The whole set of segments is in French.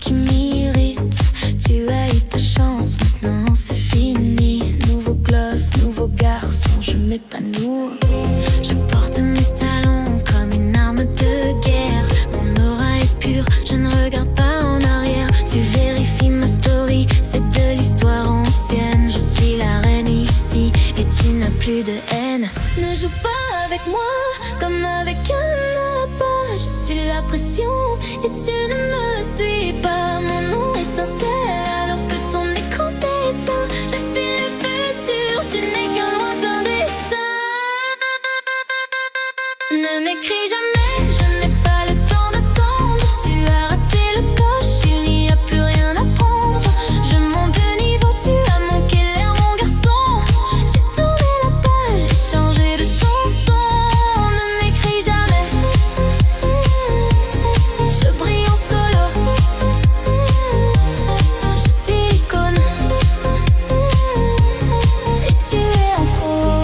qui m'irrite. Tu as eu ta chance, maintenant c'est fini. Nouveau gloss, nouveau garçon, je m'épanouis. Je porte mes talons comme une arme de guerre. Mon aura est pure, je ne regarde pas en arrière. Tu vérifies ma story, c'est de l'histoire ancienne. Je suis la reine ici et tu n'as plus de haine. Ne joue pas avec moi comme avec un appât. Je suis la pression et tu ne me suis pas. Mon nom étincelle alors que ton écran s'est éteint. Je suis le futur, tu n'es qu'un lointain destin. Ne m'écris jamais, je n'ai pas le temps d'attendre. Tu as raté le coche, il n'y a plus rien à prendre. Je monte de niveau, tu as manqué l'air mon garçon. J'ai tourné la page, j'ai changé de chanson. Ne m'écris jamais, je brille en solo. Je suis l'icône et tu es en trop.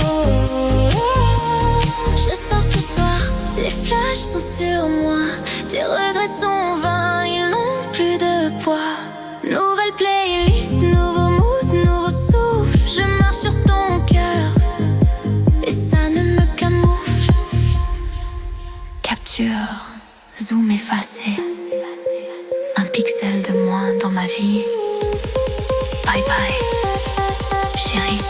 Je sors ce soir, les flashs sont sur moi. Tes regrets sont vains, ils n'ont plus de poids. Nouvelle playlist, nouveau mood, nouveau souffle. Je marche sur ton cœur et ça ne me camoufle. Capture, zoom effacé. Un pixel de moins dans ma vie. Bye bye, chérie.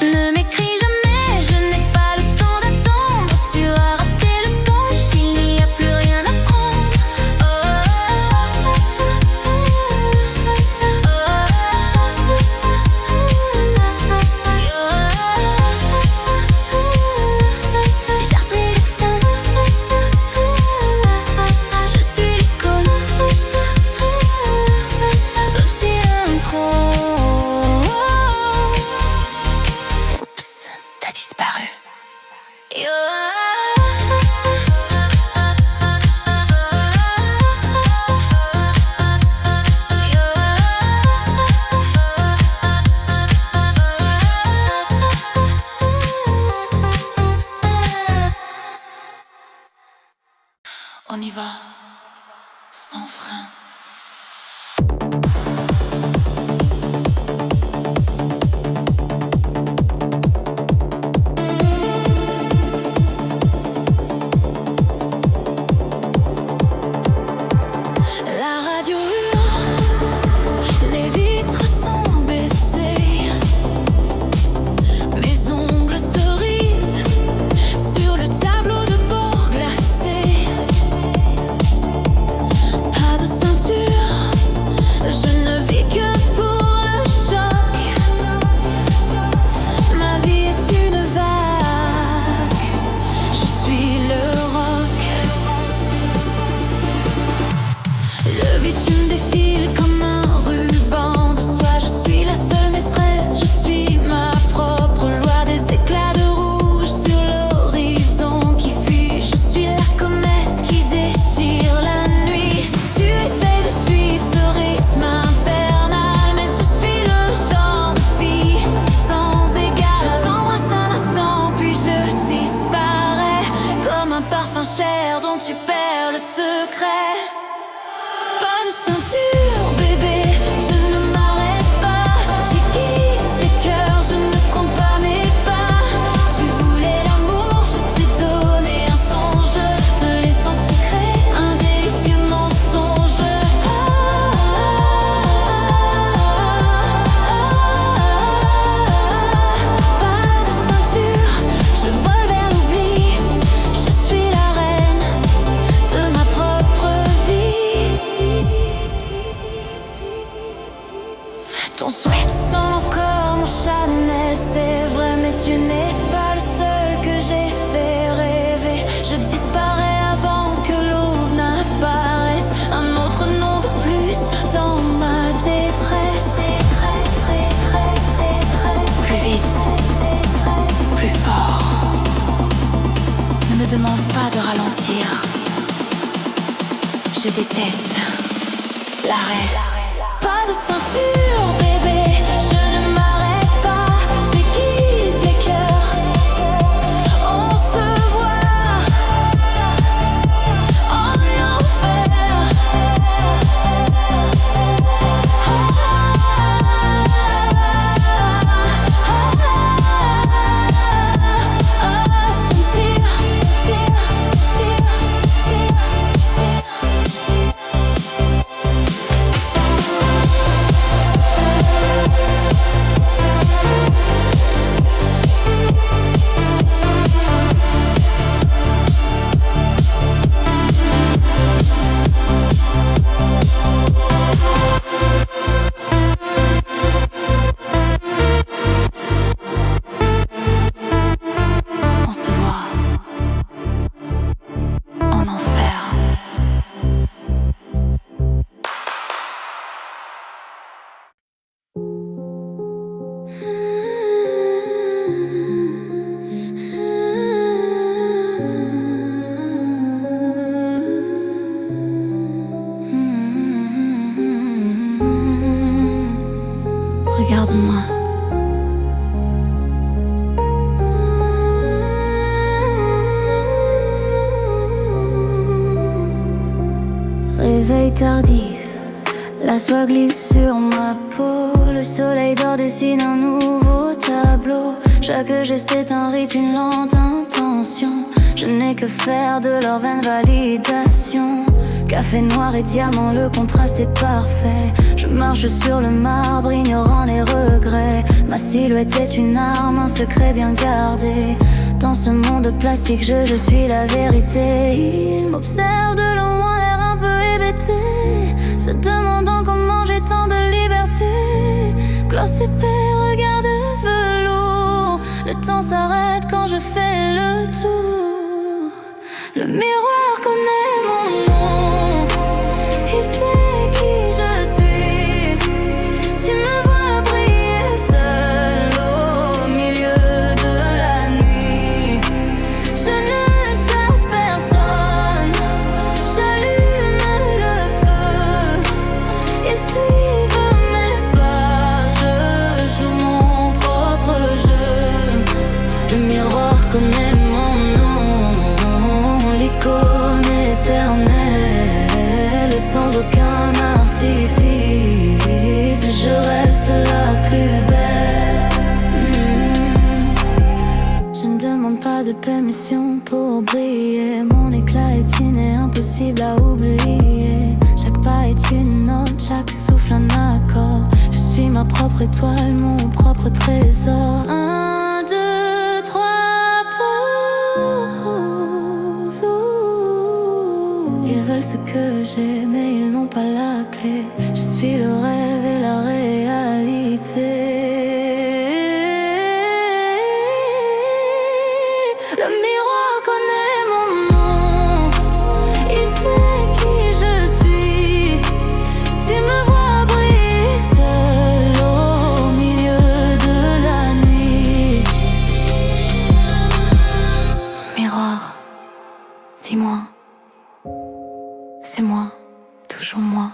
Ne m'écris jamais, je n'ai pas le temps d'attendre. Tu as raté le coche, il n'y a plus rien à prendre. J'ai raté l'accent. Je suis l'icône. Aussi intro. Oups, t'as disparu. On y va, sans frein. La radio hurle, les vitres sont baissées. Mes ongles cerises sur le tableau de bord glacé. Pas de ceinture, je ne vis que pour le choc. Ma vie est une vague, je suis le rock. Le bitume défile comme un ruban de soie. Je suis la seule maîtresse, je suis ma propre loi. Des éclats de rouge sur l'horizon qui fuit. Je suis la comète qui déchire la nuit. Tu essaies de suivre ce rythme infernal, mais je suis le genre de fille sans égal. Je t'embrasse un instant puis je disparais comme un parfum cher dont tu perds le secret. Pas de ceinture, bébé, je ne m'arrête pas. J'aiguise les cœurs, je ne compte pas mes pas. Tu voulais l'amour, je t'ai donné un songe. Te laisse en secret, un délicieux mensonge. Pas de ceinture, je vole vers l'oubli. Je suis la reine de ma propre vie. Ton sweat sent encore mon Chanel, c'est vrai, mais tu n'es pas le seul que j'ai fait rêver. Je disparais avant que l'aube n'apparaisse. Un autre nom de plus dans ma détresse. Plus vite, plus fort. Ne me demande pas de ralentir. Je déteste l'arrêt. Pas de ceinture, bébé, je ne m'arrête pas. J'aiguise les cœurs, on se voit en enfer. regarde-moi. Réveil tardif, la soie glisse sur ma peau. Le soleil d'or dessine un nouveau tableau. Chaque geste est un rite, une lente intention. Je n'ai que faire de leur vaine validation. Café noir et diamant, le contraste est parfait. Je marche sur le marbre, ignorant les regrets. Ma silhouette est une arme, un secret bien gardé. Dans ce monde plastique, je suis la vérité. Il m'observe de loin, l'air un peu hébété, se demandant comment j'ai tant de liberté. Gloss épais, regard de velours. Le temps s'arrête quand je fais le tour. Le miroir connaît mon nom, il sait qui je suis. Tu me vois briller seul au milieu de la nuit. Je ne chasse personne, j'allume le feu. Ils suivent mes pas, je joue mon propre jeu. Le miroir connaît mon nom, l'icône éternelle, sans aucun artifice. Je reste la plus belle. Je ne demande pas de permission pour briller. Mon éclat est inné, impossible à oublier. Chaque pas est une note, chaque souffle un accord. Je suis ma propre étoile, mon propre trésor. 1, 2, 3, pause. Ils veulent ce que j'ai, mais ils n'ont pas la clé. Je suis le rêve et la réalité. Le miroir connaît mon nom, il sait qui je suis. Tu me vois briller seul au milieu de la nuit. Miroir, dis-moi, c'est moi, toujours moi.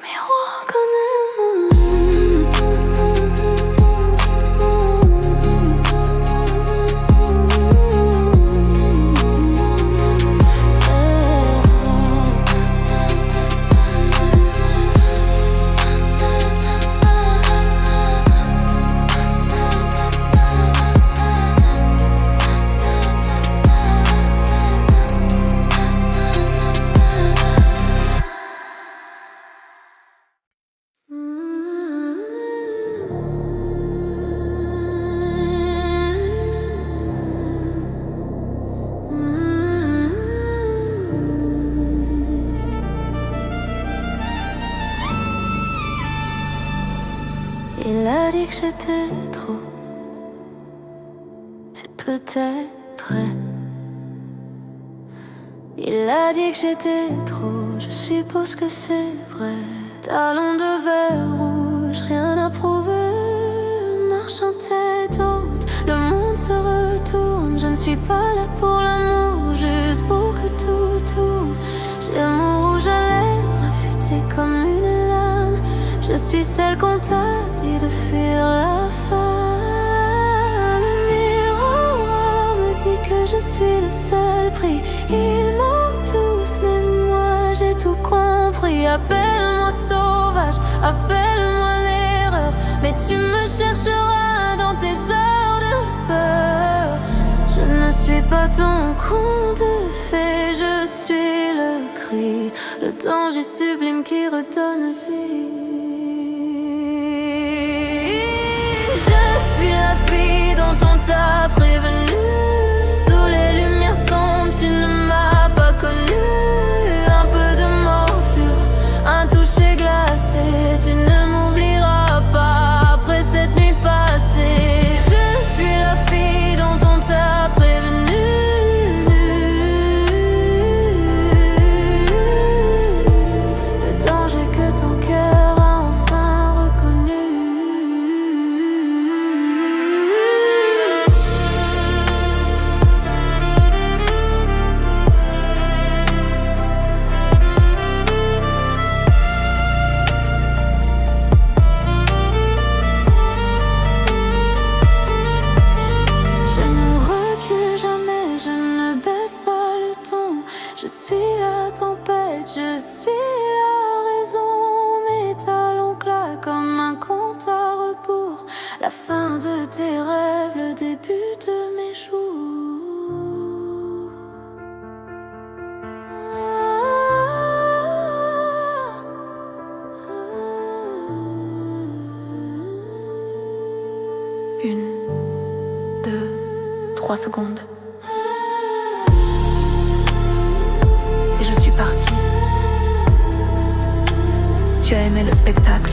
Miroir connaît mon Il a dit que j'étais trop, c'est peut-être vrai. Il a dit que j'étais trop, je suppose que c'est vrai. Talons de verre rouge, rien à prouver. Marche en tête haute, le monde se retourne. Je ne suis pas là pour l'amour, juste pour que tout tourne. J'ai mon rouge à lèvres, affûté comme une lame. Je suis celle qu'on t'a dit de fuir la femme. Le miroir me dit que je suis le seul pris. Ils mentent tous, mais moi j'ai tout compris. Appelle-moi sauvage, appelle-moi l'erreur, mais tu me chercheras dans tes heures de peur. Je ne suis pas ton conte de fées, je suis le cri, le danger sublime qui redonne vie. Je suis la fille dont on t'a prévenu. Sous les lumières sombres, tu ne m'as pas connue. Un peu de morsure, un toucher glacé. Tu ne m'oublieras pas après cette nuit passée. Je suis la fille dont on t'a prévenu. Le danger que ton cœur a enfin reconnu. 3 secondes. Et je suis partie. Tu as aimé le spectacle.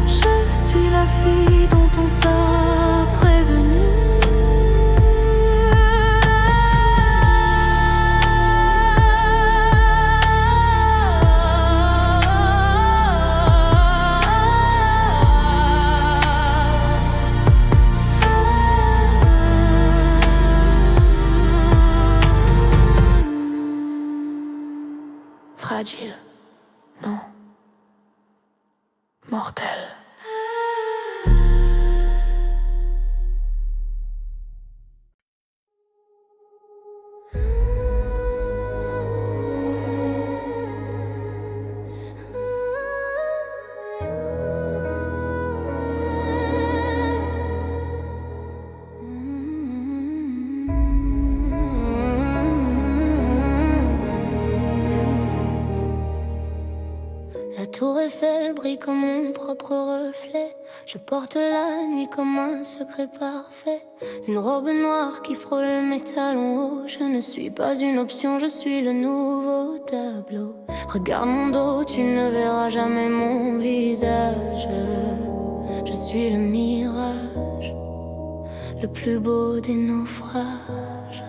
Je suis la fille dont on t'a prévenu. Fragile, non, mortel. La tour Eiffel brille comme mon propre reflet. Je porte la nuit comme un secret parfait. Une robe noire qui frôle le métal en haut. Je ne suis pas une option, je suis le nouveau tableau. Regarde mon dos, tu ne verras jamais mon visage. Je suis le mirage, le plus beau des naufrages.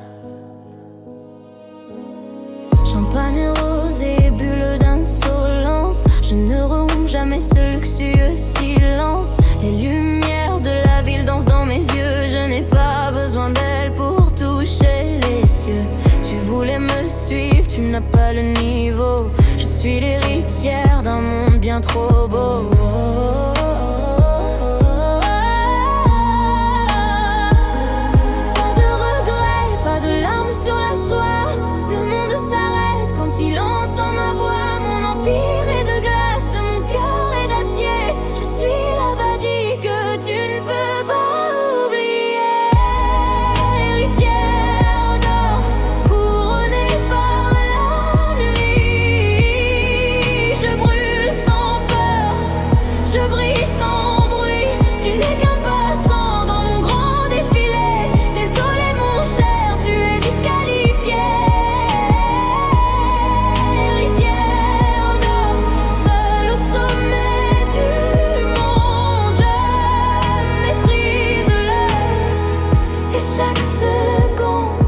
Champagne et rose et bulles d'insolence. Je ne romps jamais ce luxueux silence. Les lumières de la ville dansent dans mes yeux. Je n'ai pas besoin d'elles pour toucher les cieux. Tu voulais me suivre, tu n'as pas le niveau. Je suis l'héritière d'un monde bien trop beau. Pas de regrets, pas de larmes sur la soie. Le monde s'arrête quand il entend ma voix. Mon empire est de glace, mon cœur est d'acier. Je suis la badie que tu ne peux pas oublier. Héritière d'or, couronnée par la nuit. Je brûle sans peur, je brille sans bruit. Tu n'es qu'un passant dans mon grand défilé. Désolé mon cher, tu es disqualifié. Héritière d'or, seule au sommet du monde. Je maîtrise l'heure et chaque seconde.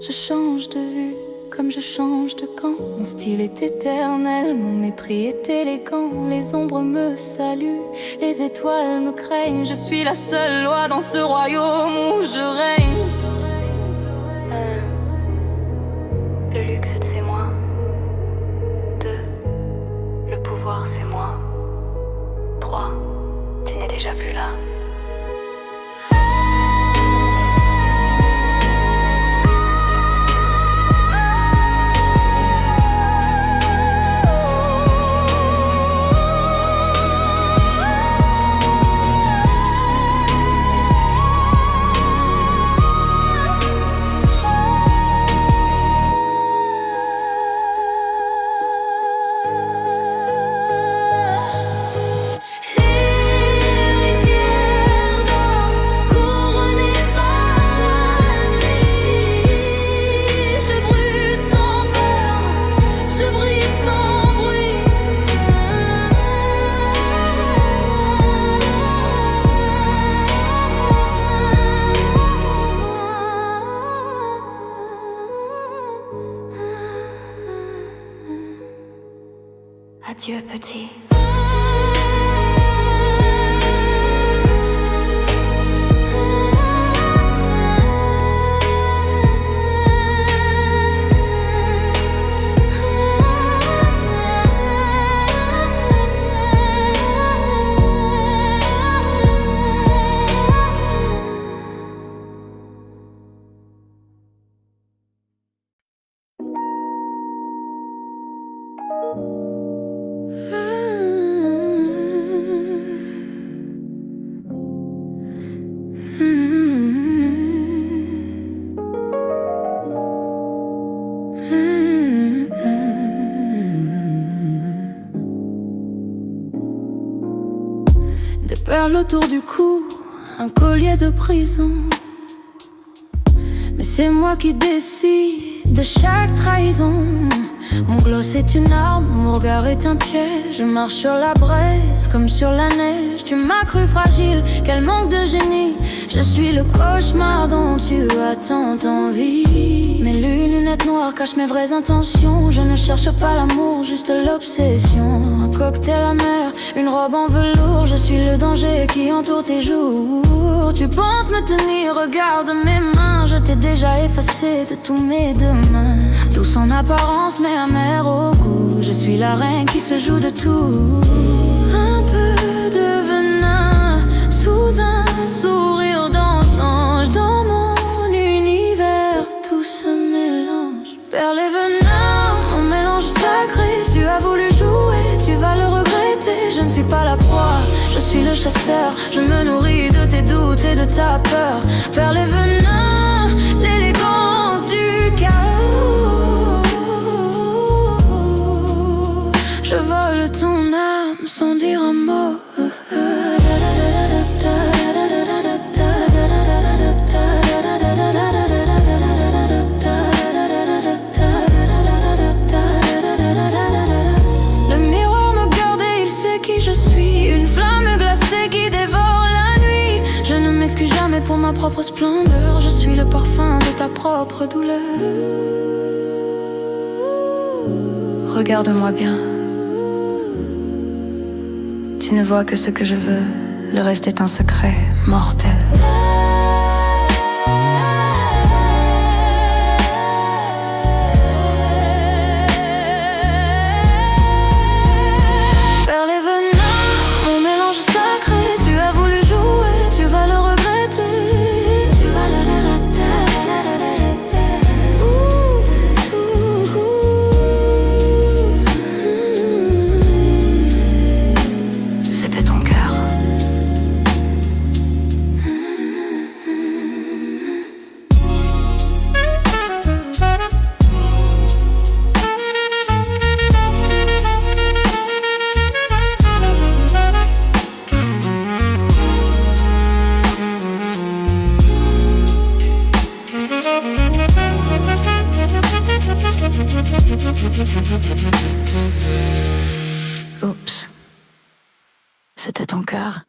Je change de vue comme je change de camp. Mon style est éternel, mon mépris est élégant. Les ombres me saluent, les étoiles me craignent. Je suis la seule loi dans ce royaume où je règne. Le luxe c'est moi. 2, le pouvoir c'est moi. 3, tu n'es déjà plus là. Héritière d'or, couronnée par la nuit. Je brûle sans peur, je brille sans bruit. Adieu petit. Des perles autour du cou, un collier de prison. Mais c'est moi qui décide de chaque trahison. Mon gloss est une arme, mon regard est un piège. Je marche sur la braise comme sur la neige. Tu m'as cru fragile, quel manque de génie. Je suis le cauchemar dont tu as tant envie. Mes lunettes noires cachent mes vraies intentions. Je ne cherche pas l'amour, juste l'obsession. Un cocktail amer, une robe en velours. Je suis le danger qui entoure tes jours. Tu penses me tenir, regarde mes mains. Je t'ai déjà effacé de tous mes demain. Douce en apparence mais amère au goût. Je suis la reine qui se joue de tout. Un peu de venin sous un sourire d'ange. Dans mon univers tout se mélange. Perles et venin, mon mélange sacré. Tu as voulu jouer, tu vas le regretter. Je ne suis pas la proie, je suis le chasseur. Je me nourris de tes doutes et de ta peur. Perles et venin, l'élégance du chaos. Je vole ton âme sans dire un mot. Le miroir me garde et il sait qui je suis. Une flamme glacée qui dévore la nuit. Je ne m'excuse jamais pour ma propre splendeur. Je suis le parfum de ta propre douleur. Regarde-moi bien. Tu ne vois que ce que je veux, le reste est un secret mortel. Perles et venin, mon mélange sacré. Tu as voulu jouer, tu vas le regretter. Tu vas le C'était ton cœur. Oups, c'était ton cœur.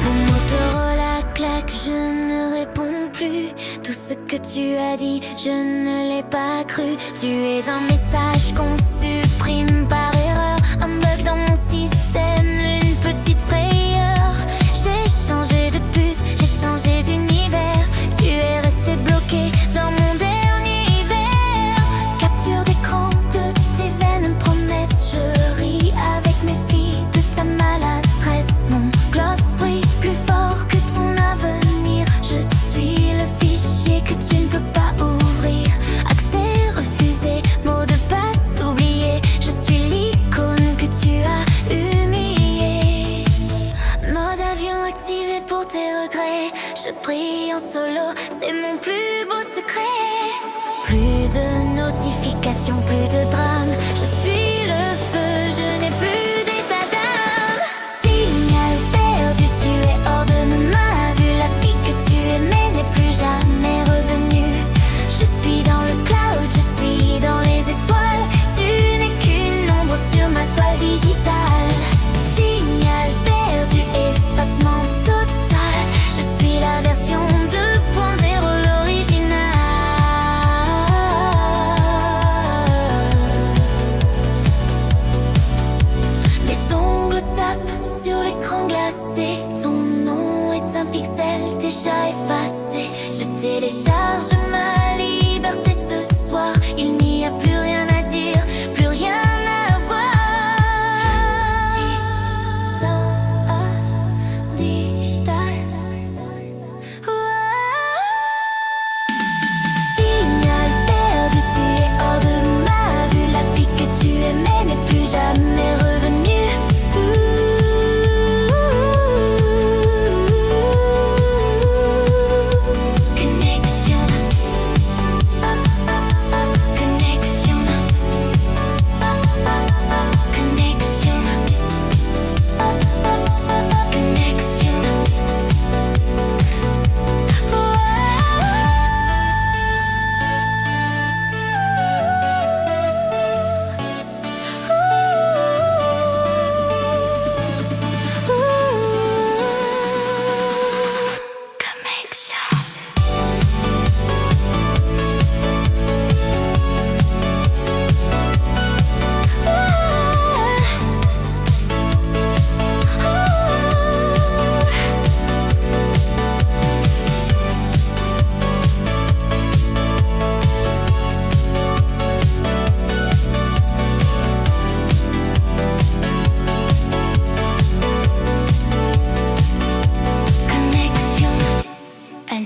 Mon Motorola claque, je ne réponds plus. Tout ce que tu as dit, je ne l'ai pas cru. Tu es un message qu'on supprime par erreur. Un bug dans mon système, une petite frayeur. J'ai changé de puce, j'ai changé d'univers. Tu es resté bloqué dans mon dernier hiver. Capture d'écran de tes vaines promesses. Je ris avec mes filles de ta maladresse. Mon gloss brille plus fort que ton avenir. Je suis le fichier que tu ne peux pas ouvrir. Accès refusé, mot de passe oublié. Je suis l'icône que tu as humilié. Mode avion activé pour tes regrets. Je brille en solo, c'est mon plus beau secret. Plus de notifications, plus de drame. Je suis le feu, je n'ai plus d'état d'âme. Signal perdu, tu es hors de ma vue. La fille que tu aimais n'est plus jamais revenue. Je suis dans le cloud, je suis dans les étoiles. Tu n'es qu'une ombre sur ma toile digitale. Signal perdu, effacement total. Je suis la version 2.0, l'original. Mes ongles tapent sur l'écran glacé. Ton nom est un pixel déjà effacé. Je télécharge ma liberté ce soir. Il n'y a plus rien à dire, plus rien à voir. Signal perdu, tu es hors de ma vue. La fille que tu aimais n'est plus jamais revenue.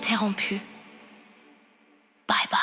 interrompu. Bye bye.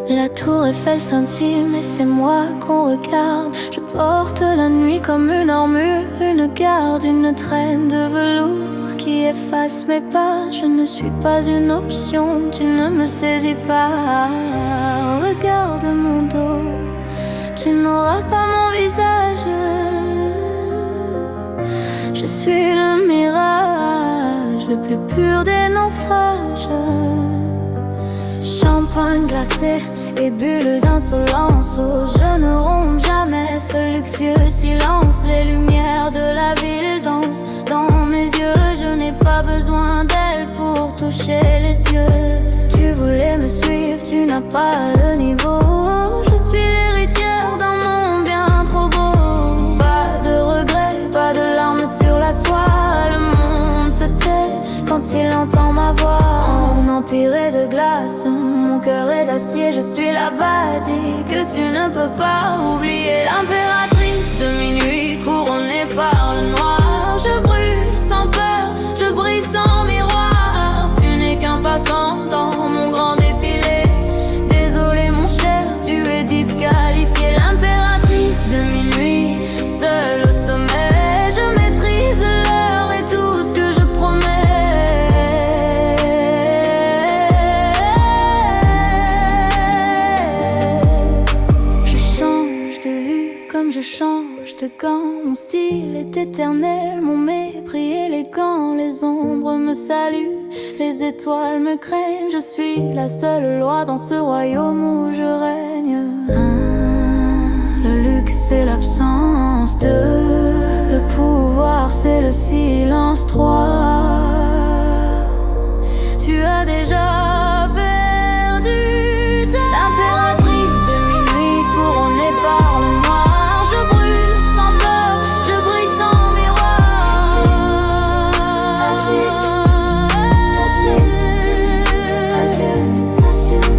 La tour Eiffel s'intime et c'est moi qu'on regarde. Je porte la nuit comme une armure, une garde, une traîne de velours qui efface mes pas. Je ne suis pas une option, tu ne me saisis pas. Regarde mon dos, tu n'auras pas mon visage. Je suis le mirage, le plus pur des naufrages. Champagne glacé et bulles d'insolence. Oh, je ne romps jamais ce luxueux silence. Les lumières de la ville dansent dans mes yeux. Je n'ai pas besoin d'elle pour toucher les cieux. Tu voulais me suivre, tu n'as pas le niveau. Je suis l'héritière d'un monde bien trop beau. Pas de regrets, pas de larmes sur la soie. Le monde se tait quand il entend ma voix. Mon empire est de glace, mon cœur est d'acier. Je suis la Badi que tu ne peux pas oublier. L'impératrice de minuit couronnée par le noir. Je brûle sans peur, je brille sans miroir. Tu n'es qu'un passant dans mon grand défilé. Désolé mon cher, tu es disqualifié. L'impératrice de minuit, seule au sommet. Je maîtrise l'heure et tout ce que je promets. Je change de gants, mon style est éternel, mon mépris élégant. Les ombres me saluent, les étoiles me craignent. Je suis la seule loi dans ce royaume où je règne. Le luxe c'est l'absence de, le pouvoir c'est le silence. 3, tu as déjà perdu ta l'impératrice de minuit couronnée par le noir. Je brûle sans peur, je brille sans miroir.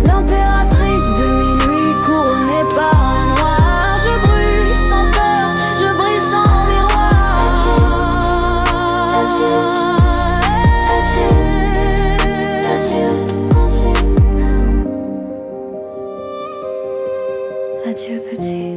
L'impératrice de minuit couronnée par le noir. Je brûle sans peur, je brille sans miroir. Adieu petit.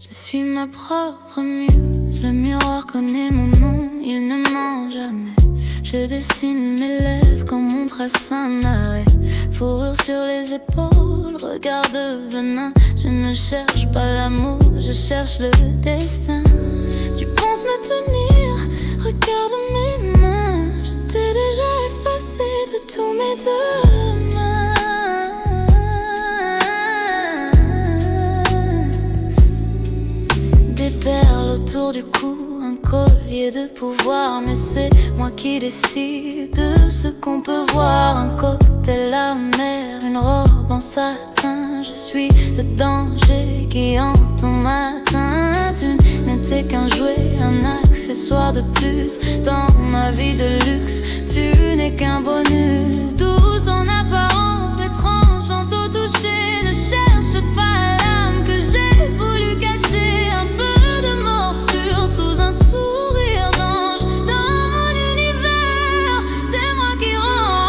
Je suis ma propre muse, le miroir connaît mon nom, il ne ment jamais. Je dessine mes lèvres quand mon trace un arrêt. Fourrure sur les épaules, regard de venin. Je ne cherche pas l'amour, je cherche le destin. Tu penses me tenir, regarde mes mains. Je t'ai déjà effacé de tous mes demain. Des perles autour du cou, un collier de pouvoir. Mais c'est moi qui décide de ce qu'on peut voir. Un cocktail amer, une robe en satin. Je suis le danger qui hante ton matin. Tu n'étais qu'un jouet, un accessoire de plus dans ma vie de luxe. Tu n'es qu'un bonus, douce en apparence, mais tranchante au toucher. Ne cherche pas l'âme que j'ai voulu cacher. Un peu de morsure sous un sourire d'ange. Dans mon univers, c'est moi qui rends.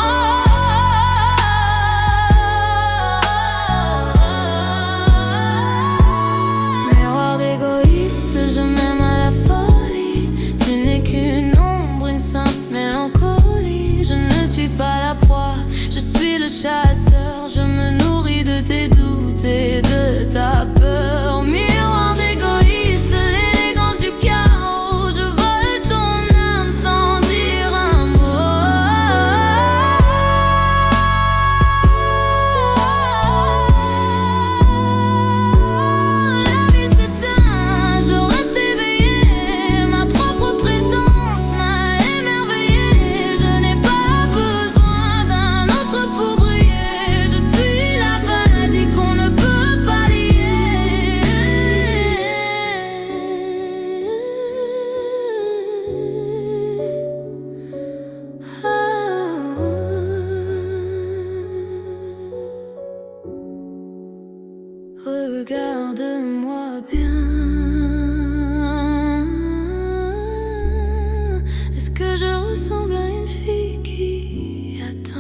Miroir d'égoïste, je m'aime à la folie. Tu n'es qu'une ombre, une simple mélancolie. Je ne suis pas la proie, je suis le chasseur. Je me nourris de tes doutes. Regarde-moi bien. Est-ce que je ressemble à une fille qui attend?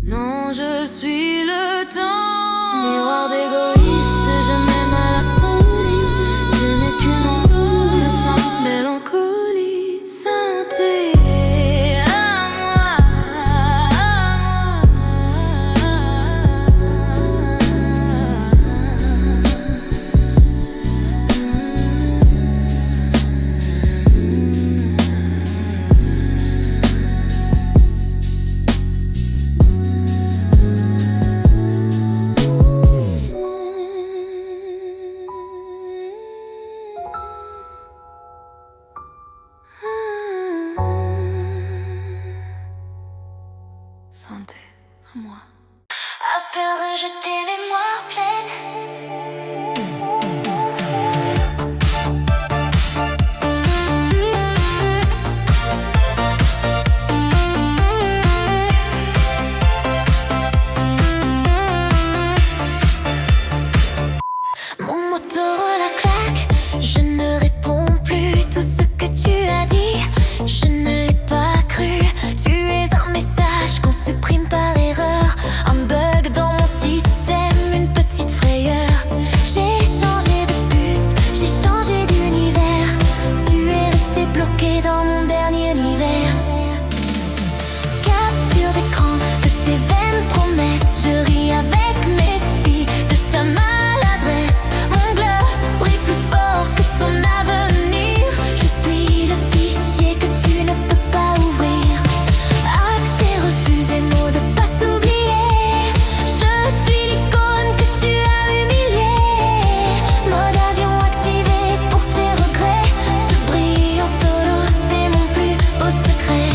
Non, je suis le temps. Miroir d'égoïste, je m'aime à la folie. Tu n'es qu'une ombre de sans mélancolie. Santé à moi, santé à moi. Appel rejeté, mémoire pleine. Mon Motorola claque, je ne réponds plus. Tout ce que tu as dit, je ne l'ai pas cru. Tu es un message qu'on supprime par erreur, un bug dans mon système, une petite frayeur. J'ai changé de puce, j'ai changé d'univers. Tu es resté bloqué dans mon dernier hiver. Capture d'écran de tes vaines promesses, je ris avec mes filles de ta maladresse. Mon gloss brille plus fort que ton avenir. Je suis le fichier que tu ne peux pas ouvrir. Accès refusé, mot de passe oublié. Je suis l'icône que tu as humiliée. Mode avion activé pour tes regrets. Je brille en solo, c'est mon plus beau secret.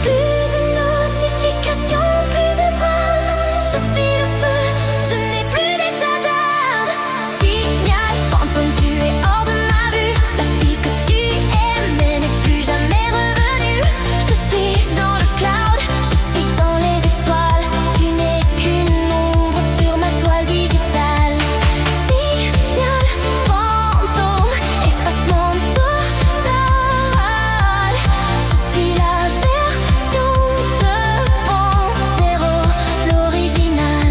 Plus de notifications, plus de drames. Je suis le feu, je n'ai plus d'état d'âme. Signal fantôme, tu es hors de ma vue. La fille que tu aimais n'est plus jamais revenue. Je suis dans le cloud, je suis dans les étoiles. Tu n'es qu'une ombre sur ma toile digitale. Signal fantôme, effacement total. Je suis la version 2.0, l'original.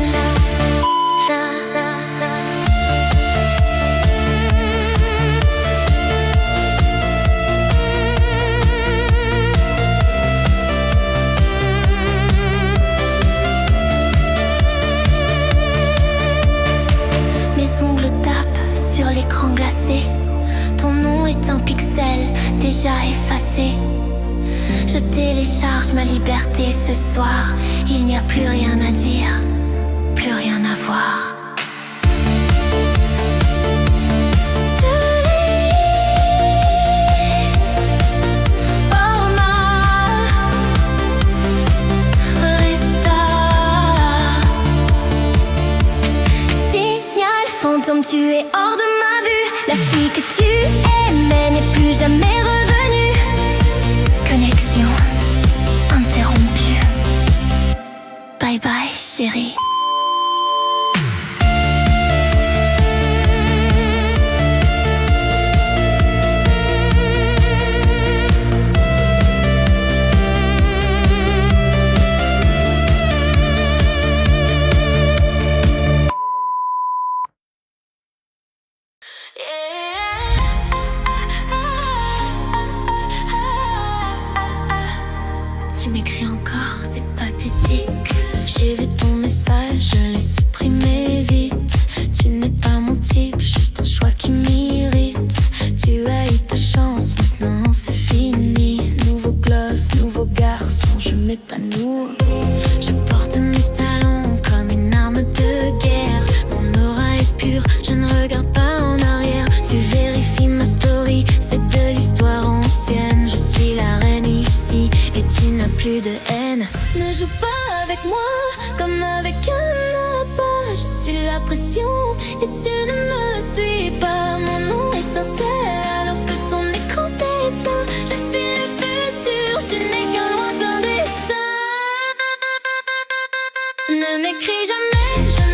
Mes ongles tapent sur l'écran glacé. Ton nom est un pixel déjà effacé. Je télécharge ma liberté ce soir. Il n'y a plus rien à dire, plus rien à voir. Signal fantôme, tu es hors de ma vue. La fille que tu aimais n'est plus jamais revenue. Connexion interrompue. Bye bye chérie. Tu m'écris encore, c'est pathétique. J'ai vu ton message, je l'ai supprimé vite. Tu n'es pas mon type, juste un choix qui m'irrite. Tu as eu ta chance, maintenant c'est fini. Nouveau gloss, nouveau garçon, je m'épanouis. Je porte mes talons comme une arme de guerre. Mon aura est pure, je ne regarde pas en arrière. Tu vérifies ma story, c'est de l'histoire ancienne. Je suis la reine ici et tu n'as plus de haine. Ne joue pas avec moi comme avec un appât. Je suis la pression et tu ne me suis pas. Mon nom étincelle alors que ton écran s'éteint. Je suis le futur, tu n'es qu'un lointain destin. Ne m'écris jamais, je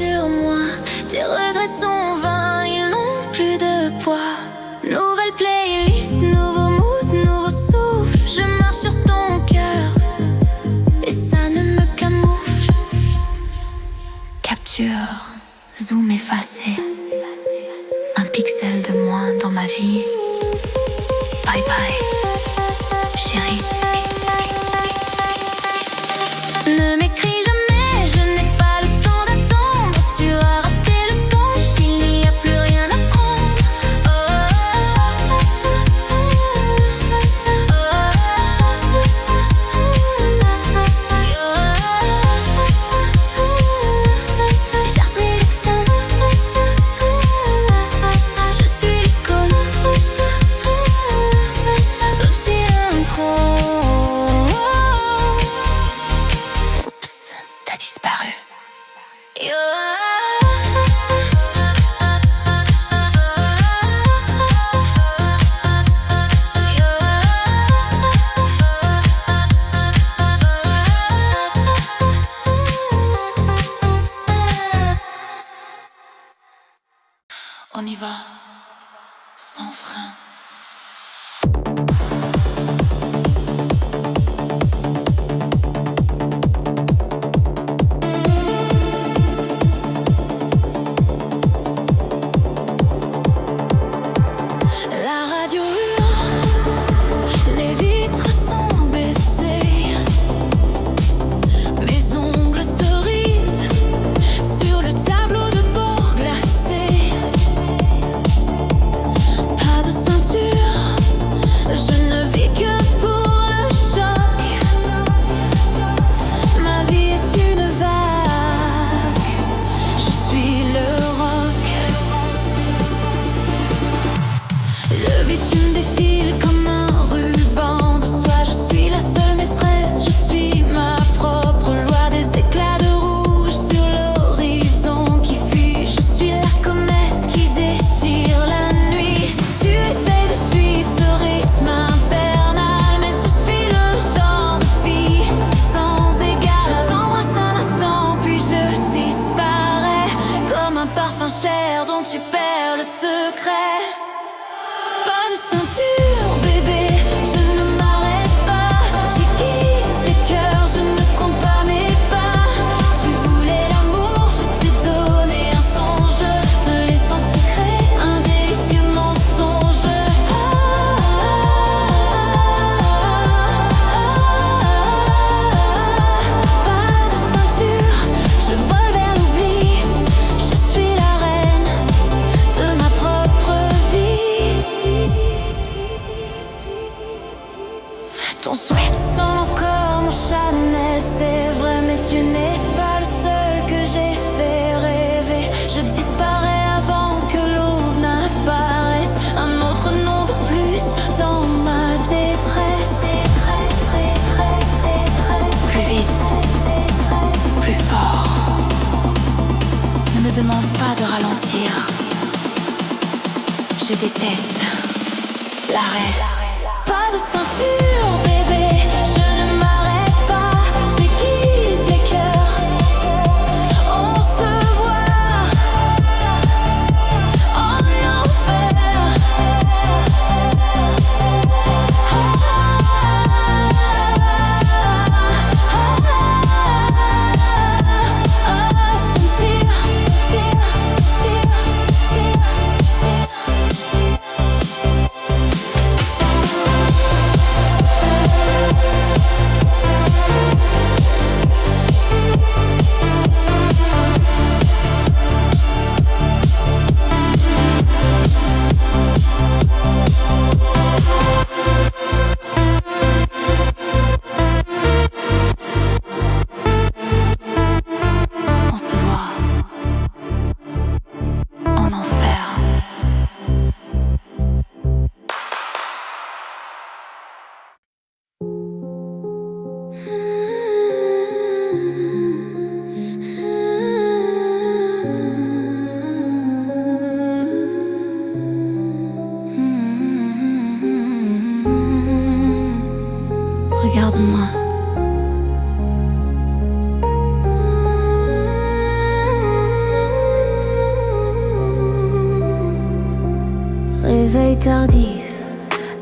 sur moi. Tes regrets sont vains, ils n'ont plus de poids. Nouvelle playlist, nouveau mood, nouveau souffle. Je marche sur ton cœur et ça ne me camoufle. Capture, zoom effacé. Un pixel de moins dans ma vie. Bye bye, chérie. Ne m'écris jamais, je n'ai pas le temps d'attendre. Tu as raté le coche, il n'y a plus rien à prendre. J'arrive avec ça. Je suis l'icône. Aussi intro. Oups, t'as disparu. On y va, sans frein. La radio hurle, les vitres sont baissées. Mes ongles cerises sur le tableau de bord glacé. Pas de ceinture, je ne vis que pour le choc. Ma vie est une vague, je suis le roc. Le bitume défile comme un ruban de soie. Je suis la seule maîtresse, je suis ma propre loi. Des éclats de rouge sur l'horizon qui fuit. Je suis la comète qui déchire la nuit. Tu essaies de suivre ce rythme infernal, mais je suis le genre de fille sans égal. Je t'embrasse un instant puis je disparais, comme un parfum cher dont tu perds le secret. Pas de ceinture, bébé, je ne m'arrête pas. J'aiguise les cœurs, je ne compte pas mes pas. Tu voulais l'amour, je t'ai donné un songe. Te laisse en secret, un délicieux mensonge. Pas de ceinture, je vole vers l'oubli. Je suis la reine de ma propre vie. Ton sweat sent encore mon Chanel, c'est vrai, mais tu n'es pas le seul que j'ai fait rêver. Je disparais avant que l'aube n'apparaisse. Un autre nom de plus dans ma détresse. Plus vite, plus fort. Ne me demande pas de ralentir. Je déteste l'arrêt. Pas de ceinture, bébé, je ne m'arrête pas. J'aiguise les cœurs, on se voit en enfer. Sincère. tardif,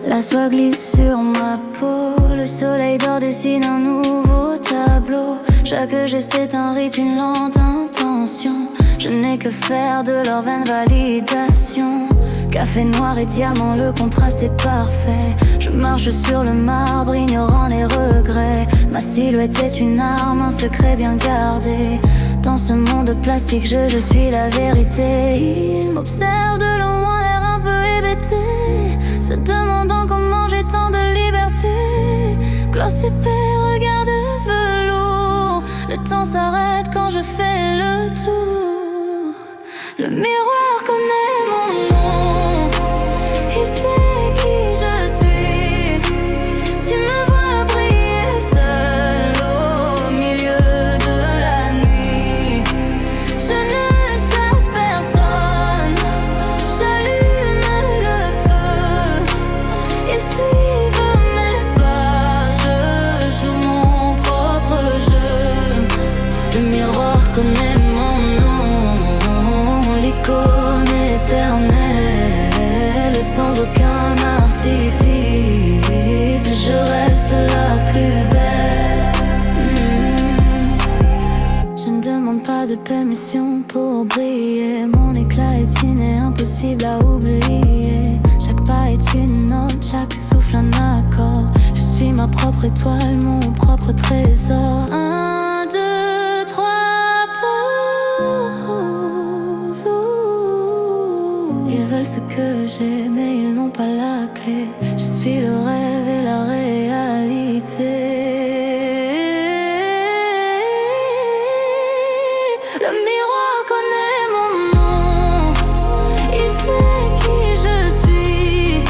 la soie glisse sur ma peau. Le soleil d'or dessine un nouveau tableau. Chaque geste est un rite, une lente intention. Je n'ai que faire de leur vaine validation. Café noir et diamant, le contraste est parfait. Je marche sur le marbre, ignorant les regrets. Ma silhouette est une arme, un secret bien gardé. Dans ce monde plastique, je suis la vérité. Il m'observe de loin, l'air un peu hébété, se demandant comment j'ai tant de liberté. Gloss épais, regard de velours. Le temps s'arrête quand je fais le tour. Le miroir connaît mon nom, il sait qui je suis. Tu me vois briller seul au milieu de la nuit. Je ne chasse personne, j'allume le feu. Ils suivent mes pas, je joue mon propre jeu. Le miroir connaît mon nom, l'icône éternelle, sans aucun artifice. Je reste la plus belle. Je ne demande pas de permission pour briller. Mon éclat est inné, impossible à oublier. Chaque pas est une note, chaque souffle un accord. Je suis ma propre étoile, mon propre trésor. 1, 2, 3, pause. Ils veulent ce que j'ai, mais ils n'ont pas la clé. Je suis le rêve et la réalité. Le miroir connaît mon nom, il sait qui je suis.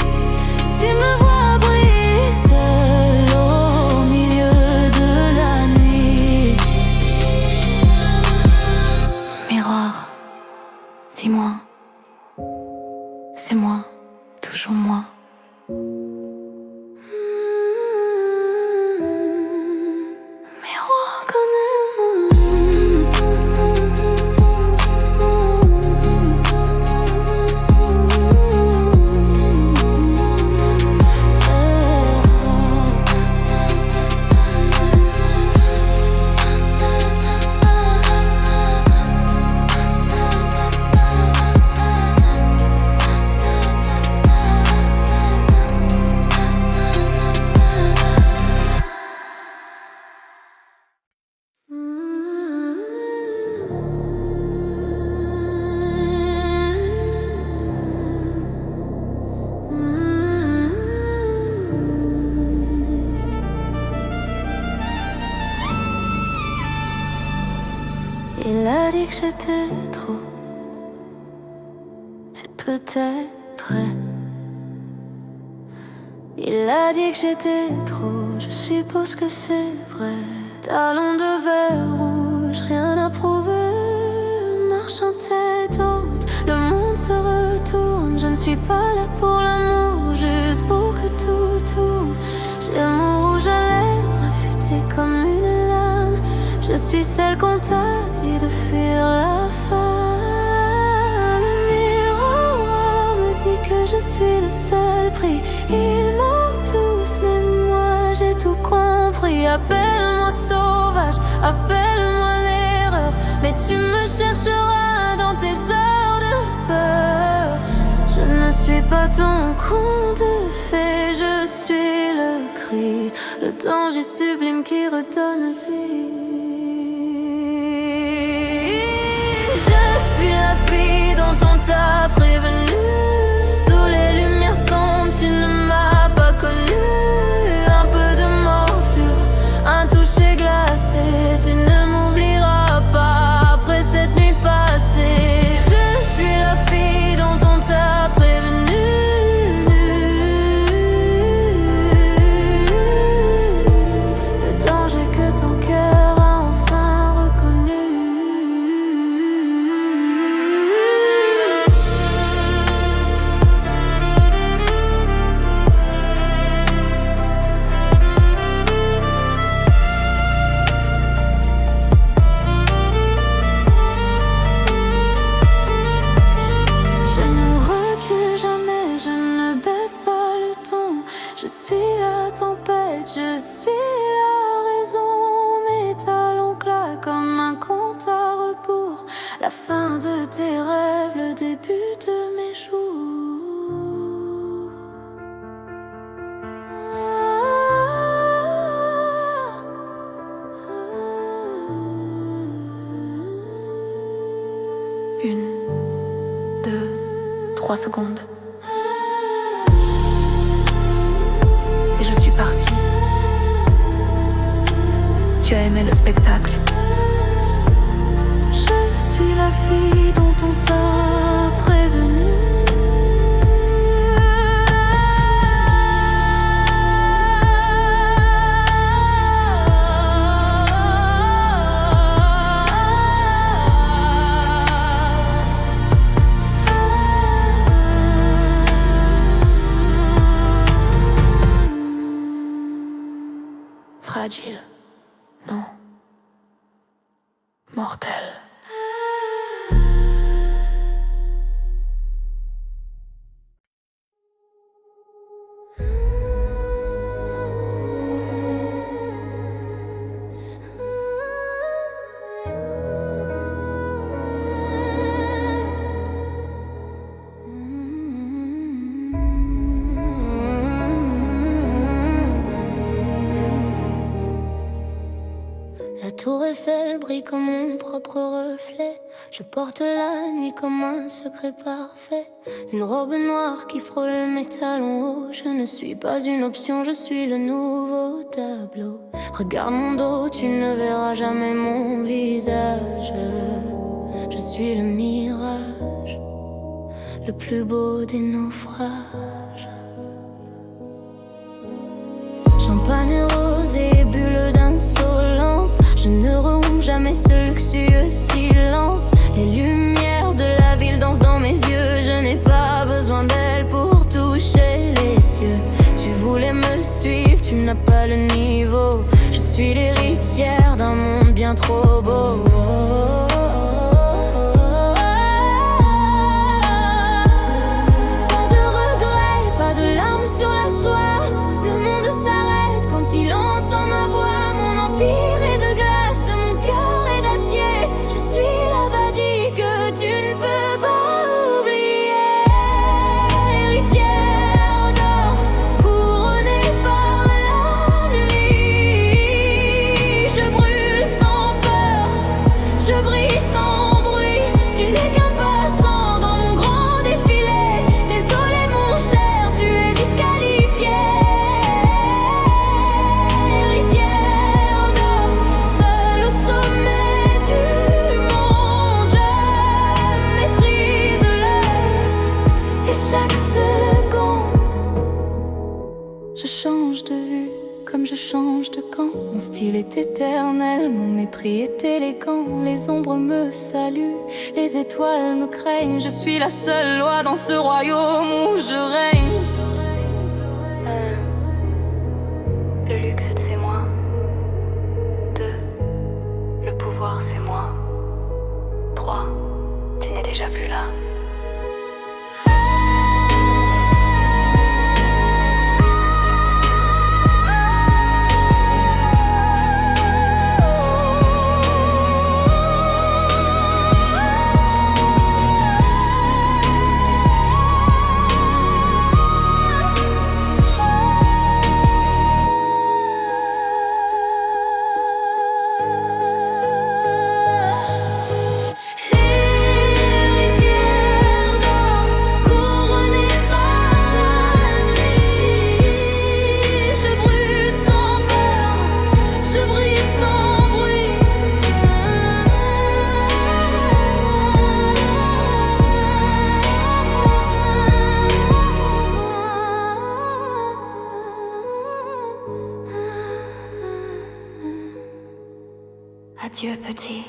Tu me vois briller seul au milieu de la nuit. Miroir, dis-moi, c'est moi, toujours moi. Miroir connaît Il a dit que j'étais trop, c'est peut-être vrai. Il a dit que j'étais trop, je suppose que c'est vrai. Talons de verre rouge, rien à prouver. Marche en tête haute, le monde se retourne. Je ne suis pas là pour l'amour, juste pour que tout tourne. J'ai mon rouge à lèvres, affûté comme une lame. Je suis celle qu'on t'a dit de fuir la femme. Le miroir me dit que je suis le seul pris. Ils mentent tous, mais moi j'ai tout compris. Appelle-moi sauvage, appelle-moi l'erreur, mais tu me chercheras dans tes heures de peur. Je ne suis pas ton conte de fées, je suis le cri, le danger sublime qui redonne vie. Je suis la fille dont on t'a prévenu. Sous les lumières sombres, tu ne m'as pas connue. Un peu de morsure, un toucher glacé. Tu ne m'oublieras pas après cette nuit passée. Je suis la fille dont on t'a prévenu. Le danger que ton cœur a enfin reconnu. La fin de tes rêves, le début de mes jours. Une, 2, 3 secondes. Et je suis partie. Tu as aimé le spectacle. Je suis la fille dont on t'a prévenu. Fragile. Non. Mortel. La tour Eiffel brille comme mon propre reflet. Je porte la nuit comme un secret parfait. Une robe noire qui frôle le métal en haut. Je ne suis pas une option, je suis le nouveau tableau. Regarde mon dos, tu ne verras jamais mon visage. Je suis le mirage, le plus beau des naufrages. Champagne et rose et bulles d'insolence. Je ne romps jamais ce luxueux silence. Les lumières de la ville dansent dans mes yeux. Je n'ai pas besoin d'elles pour toucher les cieux. Tu voulais me suivre, tu n'as pas le niveau. Je suis l'héritière d'un monde bien trop beau. Pas de regrets, pas de larmes sur la soie. Le monde s'arrête quand il entend ma voix. Mon empire est de glace, mon cœur est d'acier. Je suis la badie que tu ne peux pas oublier. Héritière d'or, couronnée par la nuit. Je brûle sans peur, je brille sans bruit. Tu n'es qu'un passant dans mon grand défilé. Désolé mon cher, tu es disqualifié. Héritière d'or, seule au sommet du monde. Je maîtrise l'heure et chaque seconde. Je change de vue comme je change de camp. Mon style est éternel, mon mépris est élégant. Les ombres me saluent, les étoiles me craignent. Je suis la seule loi dans ce royaume où je règne. Le luxe c'est moi. 2, le pouvoir c'est moi. 3, tu n'es déjà plus là. Héritière d'or, couronnée par la nuit. Je brûle sans peur, je brille sans bruit. Adieu, petit.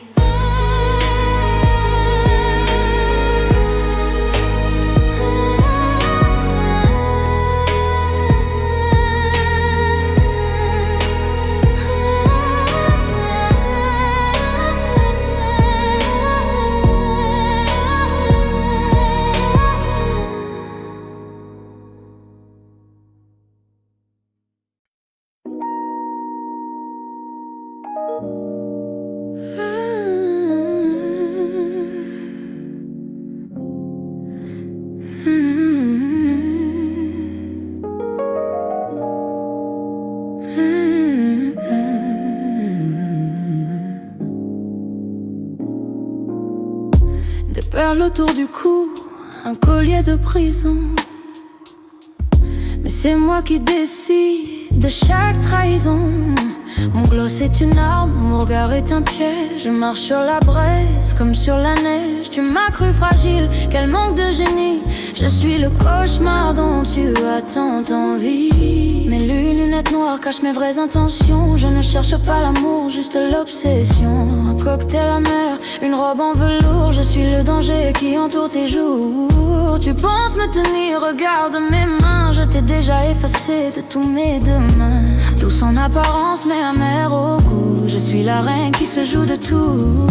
des perles autour du cou, un collier de prison. Mais c'est moi qui décide de chaque trahison. Mon gloss est une arme, mon regard est un piège. Je marche sur la braise comme sur la neige. Tu m'as cru fragile, quel manque de génie. Je suis le cauchemar dont tu as tant envie. Mes lunettes noires cachent mes vraies intentions. Je ne cherche pas l'amour, juste l'obsession. Un cocktail amer, une robe en velours. Je suis le danger qui entoure tes jours. Tu penses me tenir, regarde mes mains. Je t'ai déjà effacé de tous mes demain. Douce en apparence mais amère au goût. Je suis la reine qui se joue de tout.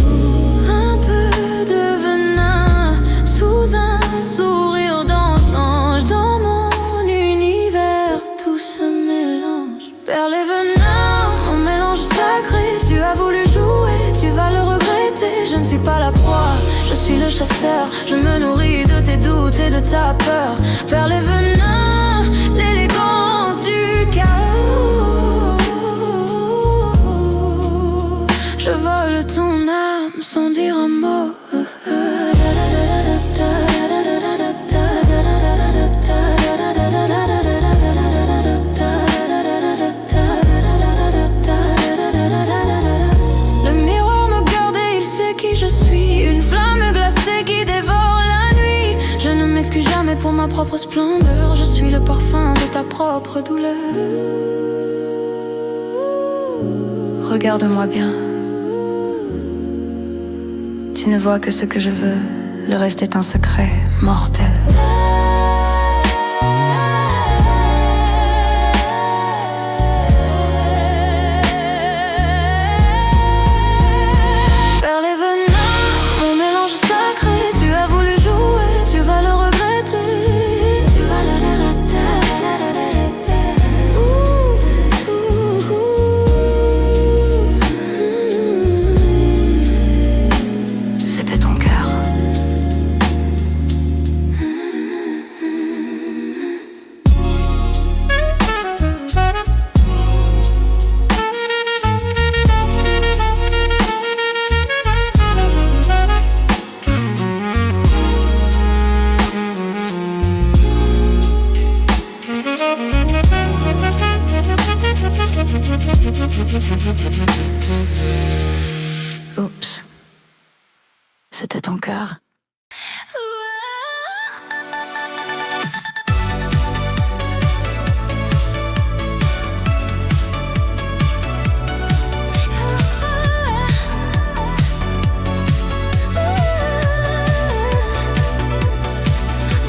Un peu de venin sous un sourire d'ange. Dans mon univers tout se mélange. Perles et venin, mon mélange sacré. Tu as voulu jouer, tu vas le regretter. Je ne suis pas la proie, je suis le chasseur. Je me nourris de tes doutes et de ta peur. Perles et venin, l'élégance du chaos. Je vole ton âme sans dire un mot. Le miroir me garde et il sait qui je suis. Une flamme glacée qui dévore la nuit. Je ne m'excuse jamais pour ma propre splendeur. Je suis le parfum de ta propre douleur. Regarde-moi bien. Tu ne vois que ce que je veux, le reste est un secret mortel. Perles et venin, mon mélange sacré. Tu as voulu jouer, tu vas le regretter. Tu vas le C'était ton cœur. Oups, c'était ton cœur.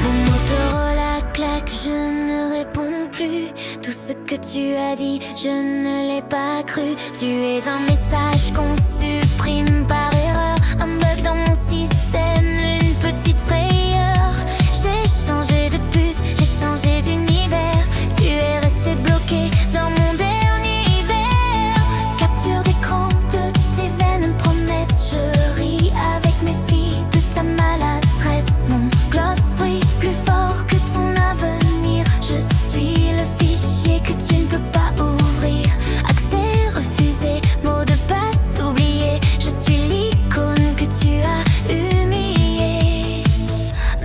Mon Motorola claque, je ne réponds plus. Tout ce que tu as dit, je ne l'ai pas cru. Tu es un message qu'on supprime par erreur. Un bug dans mon système, une petite frayeur. J'ai changé de puce, j'ai changé d'univers. Tu es resté bloqué dans mon dernier hiver. Capture d'écran de tes vaines promesses. Je ris avec mes filles de ta maladresse. Mon gloss brille plus fort que ton avenir. Je suis le fichier que tu ne peux pas ouvrir. Accès refusé, mot de passe oublié. Je suis l'icône que tu as humilié.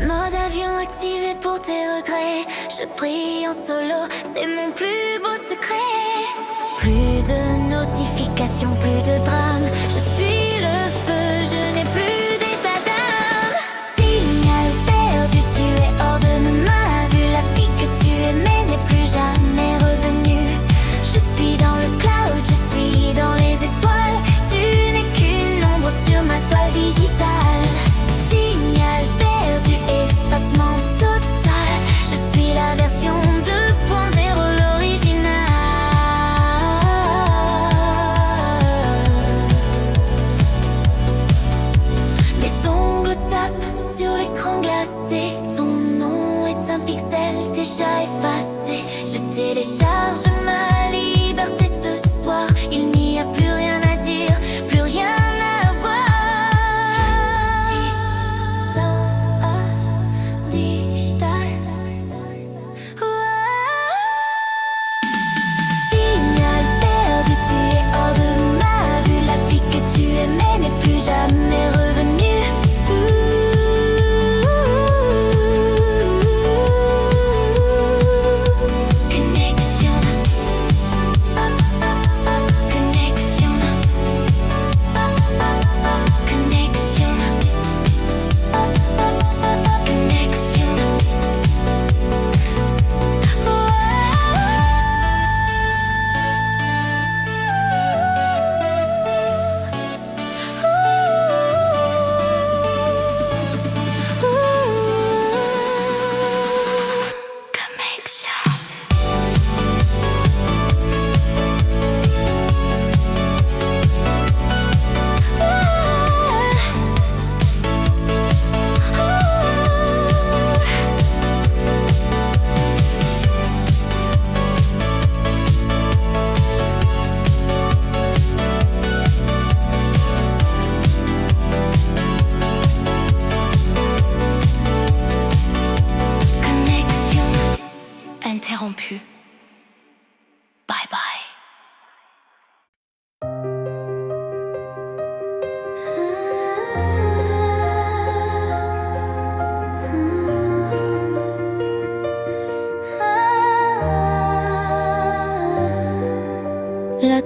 Mode avion activé pour tes regrets. Je brille en solo, c'est mon plus beau secret. Plus de notifications, plus de drame. Je suis le feu, je n'ai plus d'état d'âme. Signal perdu, tu es hors de ma vue. La fille que tu aimais n'est plus jamais revenue. Je suis dans le cloud, je suis dans les étoiles. Tu n'es qu'une ombre sur ma toile digitale. Signal perdu, effacement total. Je suis la version 2.0, l'original. Mes ongles tapent sur l'écran glacé. Ton nom est un pixel déjà effacé. Je télécharge ma liberté ce soir. Il n'y a plus rien à dire, plus rien à voir. Signal perdu, tu es hors de ma vue. La fille que tu aimais n'est plus jamais revenue.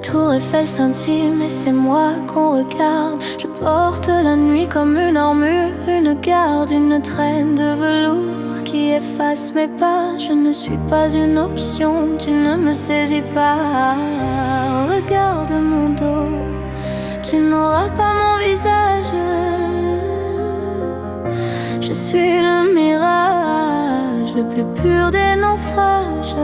tour Eiffel s'intime et c'est moi qu'on regarde. Je porte la nuit comme une armure, une garde, une traîne de velours qui efface mes pas. Je ne suis pas une option, tu ne me saisis pas. Regarde mon dos, tu n'auras pas mon visage. Je suis le mirage, le plus pur des naufrages.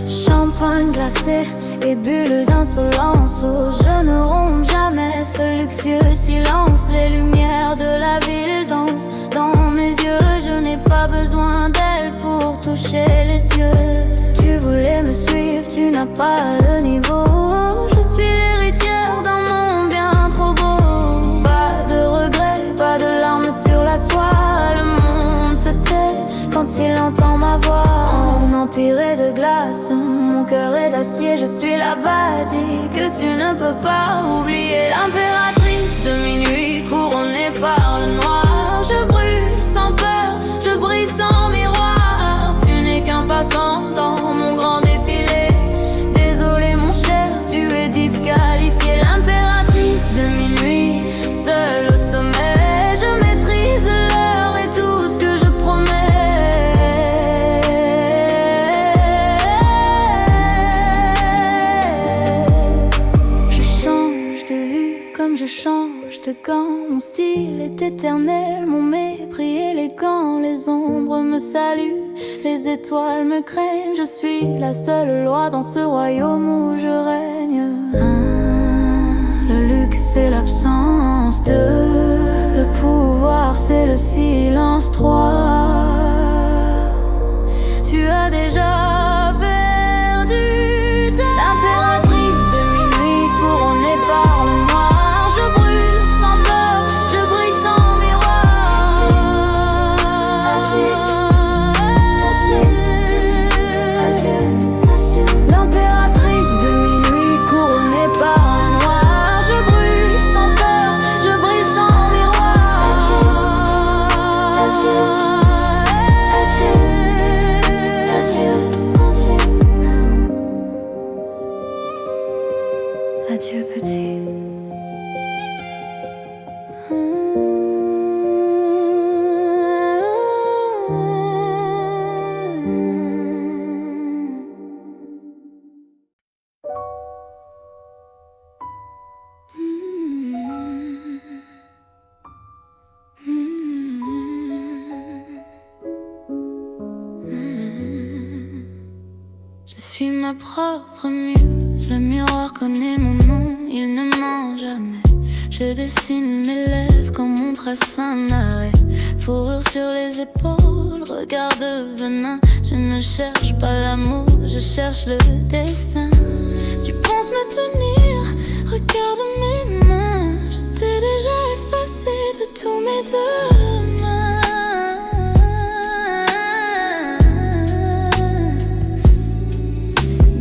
Champagne glacé et bulles d'insolence. Oh, je ne romps jamais ce luxueux silence. Les lumières de la ville dansent dans mes yeux. Je n'ai pas besoin d'elle pour toucher les cieux. Tu voulais me suivre, tu n'as pas le niveau. Je suis l'héritière d'un monde bien trop beau. Pas de regrets, pas de larmes sur la soie. Le monde se tait quand il entend ma voix. Mon empire est de glace, mon cœur est d'acier. Je suis la bâtie que tu ne peux pas oublier. L'impératrice de minuit couronnée par le noir. Je brûle sans peur, je brille sans miroir. Tu n'es qu'un passant dans mon grand défilé. Désolé mon cher, tu es disqualifié. L'impératrice de minuit, seule au sommet. Je maîtrise l'heure et tout ce que je promets. Je change de vue comme je change de gants. Mon style est éternel, mon mépris élégant. Les ombres me saluent, les étoiles me craignent. Je suis la seule loi dans ce royaume où je règne. Le luxe c'est l'absence de. Le pouvoir c'est le silence. 3. Tu as déjà perdu ta. L'impératrice de minuit couronnée par le noir. Je brûle sans peur, je brille sans miroir. L'impératrice de minuit couronnée par le noir. Je brûle sans peur, je brille sans miroir. Adieu petit. Je suis ma propre muse, le miroir connaît mon nom, il ne ment jamais. Je dessine mes lèvres comme on trace un arrêt. Fourrure sur les épaules, regard de venin. Je ne cherche pas l'amour, je cherche le destin. Tu penses me tenir, regarde mes mains. Je t'ai déjà effacé de tous mes demain.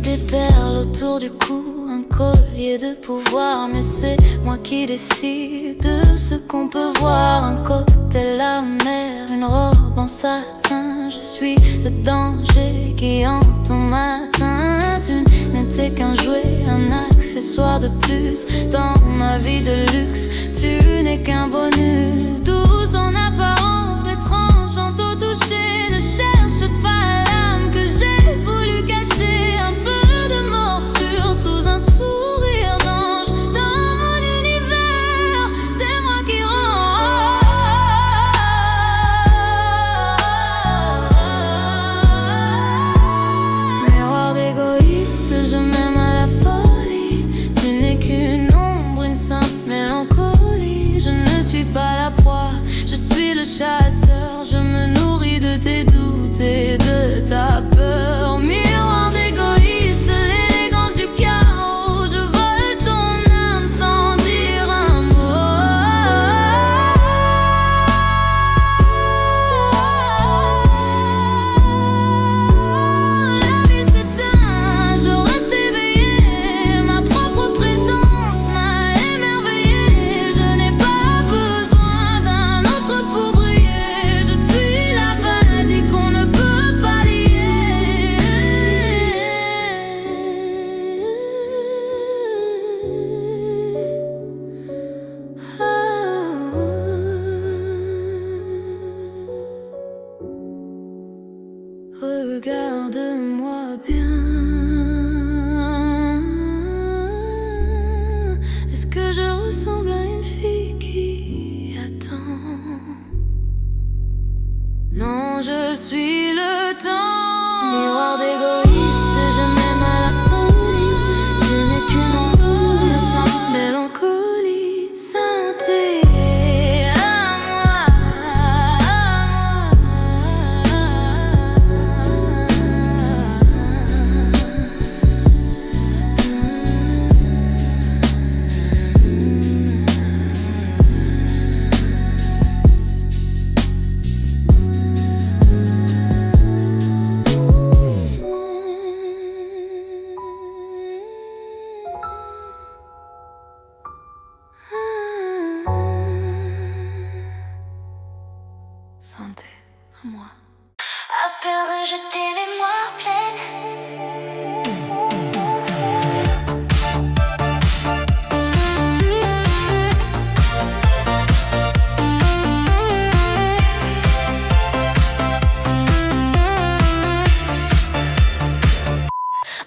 Des perles autour du cou, un collier de pouvoir. Mais c'est moi qui décide de ce qu'on peut voir. Un cocktail amer, une robe en satin. Je suis le danger qui hante ton matin. Tu n'étais qu'un jouet, un accessoire de plus dans ma vie de luxe. Tu n'es qu'un bonus, douce en apparence, mais tranchante au toucher. Ne cherche pas l'âme que j'ai voulu cacher. Un peu de morsure sous un sourire d'ange. Dans mon univers, c'est moi qui rends. Miroir d'égoïste, je m'aime à la folie. Tu n'es qu'une ombre, une simple mélancolie. Je ne suis pas la proie, je suis quand je suis le temps. Miroir d'égoïste, je m'aime à la folie. Je n'ai qu'une ombre sans mélancolie. Santé à moi, santé à moi. Appellerai-je tes mémoires pleines?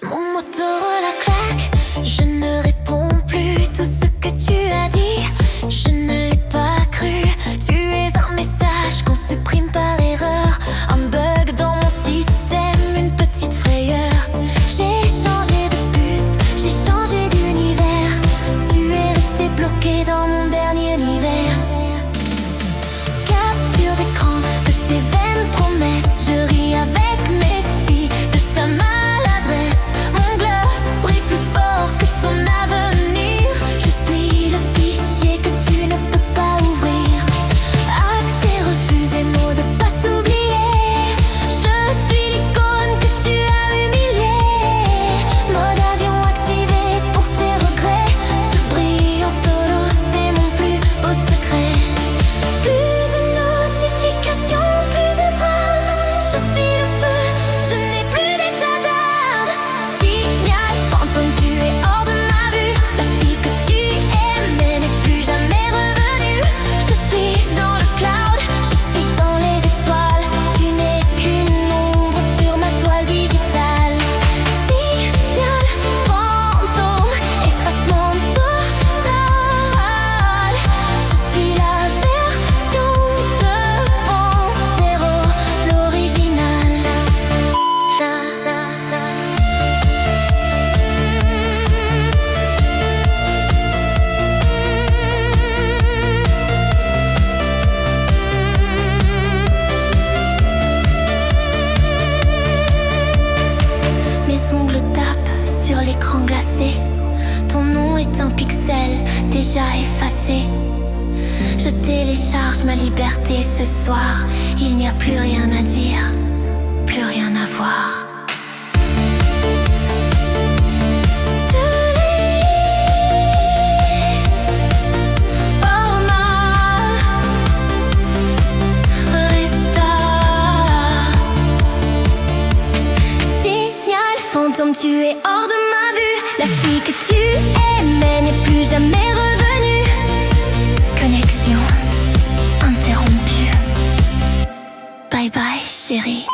Mon Motorola claque, je ne réponds plus. Tout ce que tu as dit, je ne l'ai pas cru. Tu es un message qu'on supprime par erreur, un bug dans mon système, une petite frayeur. J'ai changé de puce, j'ai changé d'univers. Tu es resté bloqué dans mon dernier hiver. Capture d'écran de tes vaines promesses, je ris avec mes filles de ta maladresse. Mon gloss brille plus fort que ton avenir. Je suis le fichier que tu ne peux pas ouvrir. Accès refusé, mot de passe oublié. Je suis l'icône que tu as humiliée. Mode avion activé pour tes regrets. Je brille en solo, c'est mon plus beau secret. Plus de notifications, plus de drames. Je suis le feu, je n'ai plus d'état d'âme. Signal fantôme, tu es hors de ma vue. La fille que tu aimais n'est plus jamais revenue. Je suis dans le cloud, je suis dans les étoiles. Tu n'es qu'une ombre sur ma toile digitale. Signal fantôme, effacement total. Je suis la version 2.0, l'original. Mes ongles tapent sur l'écran glacé. Ton nom est un pixel déjà effacé. Je télécharge ma liberté ce soir. Il n'y a plus rien à dire, plus rien à voir. Signal fantôme, tu es hors de ma vue. La fille que tu aimais n'est plus jamais revenue. Connexion interrompue. Bye bye chérie.